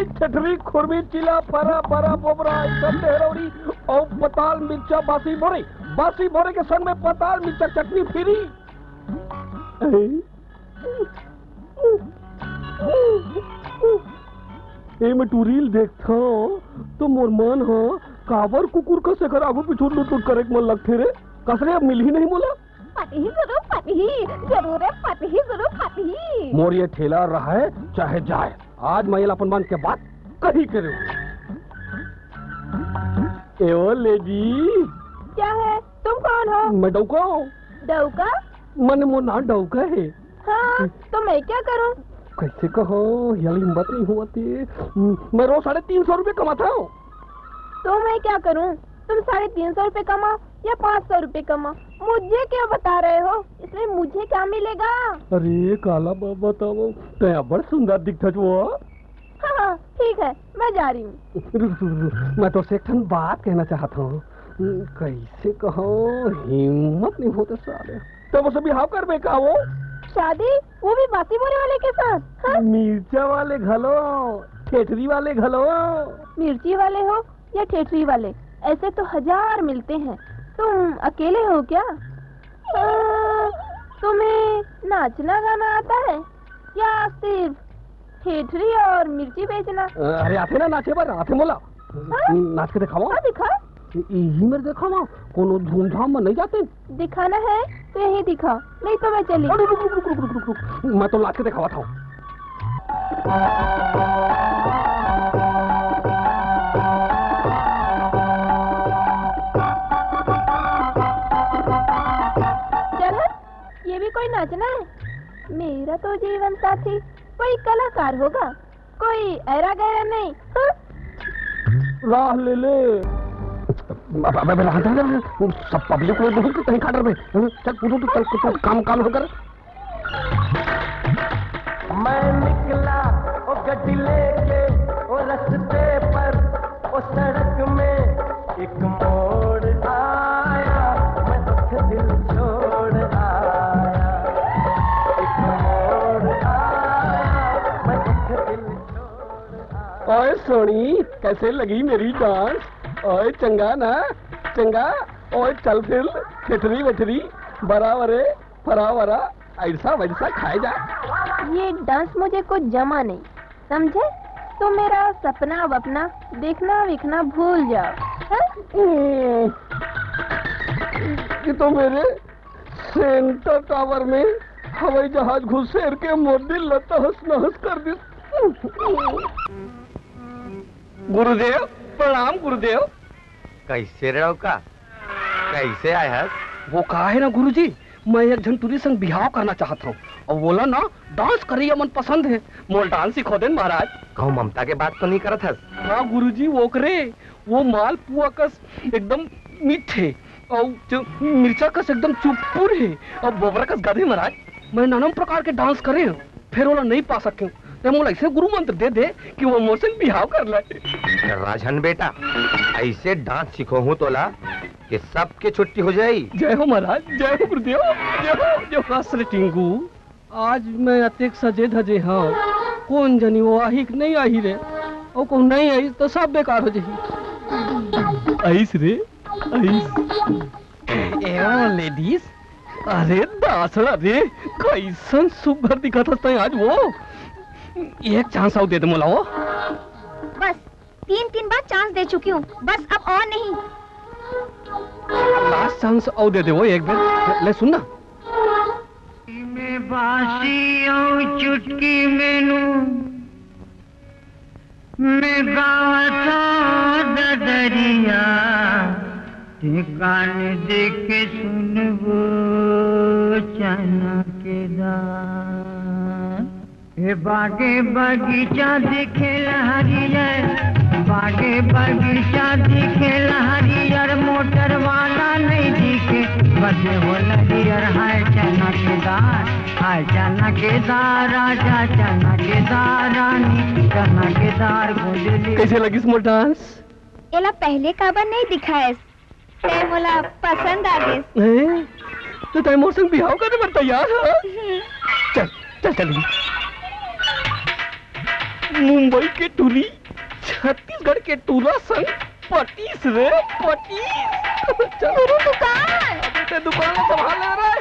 आई ठठरी खुरमी चिला फरा फरा बोबरा सब ढेरौरी और पताल मिर्चा बासी भोरे के संग में पताल मिर्चा चटनी फिरी। मैं तू रील देखता तो मोर मन हो काबर कुकुर का शेखर आगू पिछू लुट करे मन लगते रे कसरे अब मिल ही नहीं बोला। पति जरूर है पति। मोर ये ठेला रहा है चाहे जाए, आज मैं अपन मन के बात कही करे। एओ लेडी क्या है? तुम कौन हो? मैं डौका हूँ। डौका? मन मो ना डौका है। हाँ, तो मैं क्या करूँ? कैसे कहो, यार हिम्मत नहीं होती। मैं रोज 350 रुपए कमाता हूँ। तो मैं क्या करूँ? तुम 350 रुपए कमाओ या 500 रुपए कमाओ, मुझे क्या बता रहे हो? इसमें मुझे क्या मिलेगा? अरे काला बाबा बताओ, तो बड़ सुंदर दिखता वो। हाँ ठीक है, मैं जा रही हूँ। मैं तो से एक बात कहना चाहता हूँ। कैसे कहो, हिम्मत नहीं होते सारे। तो वो सभी हाव कर बेका वो शादी, वो भी बासी बोरे वाले के साथ। हाँ? मिर्चा वाले घलो, ठेठरी वाले घलो। मिर्ची वाले हो या ठेठरी वाले, ऐसे तो 1000 मिलते हैं। तुम अकेले हो क्या? तुम्हें नाचना गाना आता है या सिर्फ ठेठरी और मिर्ची बेचना? अरे आते ना नाचे पर आते मोला। नाच के दिखाओ। हाँ दिखा। यही मेरे देखा माँ, कोनो धूमधाम में नहीं जाते। दिखाना है तो यही दिखाओ, नहीं तो मैं चली। रुक, मैं तो नाच के दिखावा था। चल, ये भी कोई नाचना है? मेरा तो जीवन साथी कोई कलाकार होगा, कोई ऐरा गहरा नहीं। हाँ? राह ले ले। सब पब्लिक लोग कहीं खाटर में। चल काम होकर। मैं निकला ओ गड्डी लेके ओ रास्ते पर ओ सड़क में एक मोड़ आया, मैं दुख दिल छोड़ आया। एक मोड़ आया, मैं दुख दिल छोड़ आया। ओए सोनी, कैसे लगी मेरी डांस? ओए चंगा ना चंगा। ओए चल फिर ठेठरी वेठरी बराबरे फरावरा ऐसा वैसा खाए जा। ये डांस मुझे कुछ जमा नहीं, समझे? तो मेरा सपना वपना देखना विखना भूल जाओ। ये तो मेरे सेंटर टावर में हवाई जहाज घुसेर के मोदी लतहस नहस कर दी। गुरुदेव प्रणाम गुरुदेव। कैसे रहो का? कैसे आए है? वो कहा है ना गुरुजी, मैं एक जन तुरी संग बिहाव करना चाहता हूँ और बोला ना डांस करिए मन पसंद है, मोल डांस सिखो देन महाराज। कहूँ ममता के बात तो नहीं करत है? हाँ गुरुजी वो करे, वो माल पुआ कस एकदम मीठे और जो मिर्चा कस एकदम चुप्पुर है और बोबरा कस गधे महाराज। मैं नाना प्रकार के डांस करे फिर वो नहीं पा सके, मोल ऐसे गुरु मंत्र दे दे कि वो मोशन बिहाव कर ले। राजन बेटा, ऐसे डांस सीखो हूँ तोला कि सबके छुट्टी हो जाएगी। जय हो महाराज, जय हो गुरुदेव, जय हो। असर टिंगू, आज मैं अतेक सजे धजे हाँ, कौन जनी वो आही नहीं आई रे, और कौन नहीं आई तो सब बेकार हो जाएगी। ऐस रे ऐस लेडीज, अरे दासड़ा रे कैसन सुघर दिखा था आज। वो एक चांस और दे दे मोला। वो बस 3 बार चांस दे चुकी हूँ, बस अब और नहीं। लास्ट चांस और दे दे वो एक बार। ले सुनना। में बासी और चुटकी मेनू मैं गाता दरिया कान देखे सुनबो चना के दान। बागे बगीचा दिखे हरियर, बागे बगीचा दिखे हरियर, मोटर वाला नहीं दिखे बसे हो लगियर। हाय चना के दार, हाय चना के दार, राजा चना के दार, रानी चना के दार गुजरी। कैसे लगी स्मॉल डांस? एला पहले काबर नहीं दिखाए, ते मोला पसंद आ गए। तो तैमूर संग बिहाव करने पर तैयार है? चल चल चल। मुंबई के टूली छत्तीसगढ़ के टूला संग पटीस रे पटीस। चलो दुकान दुकान संभाल ले रे।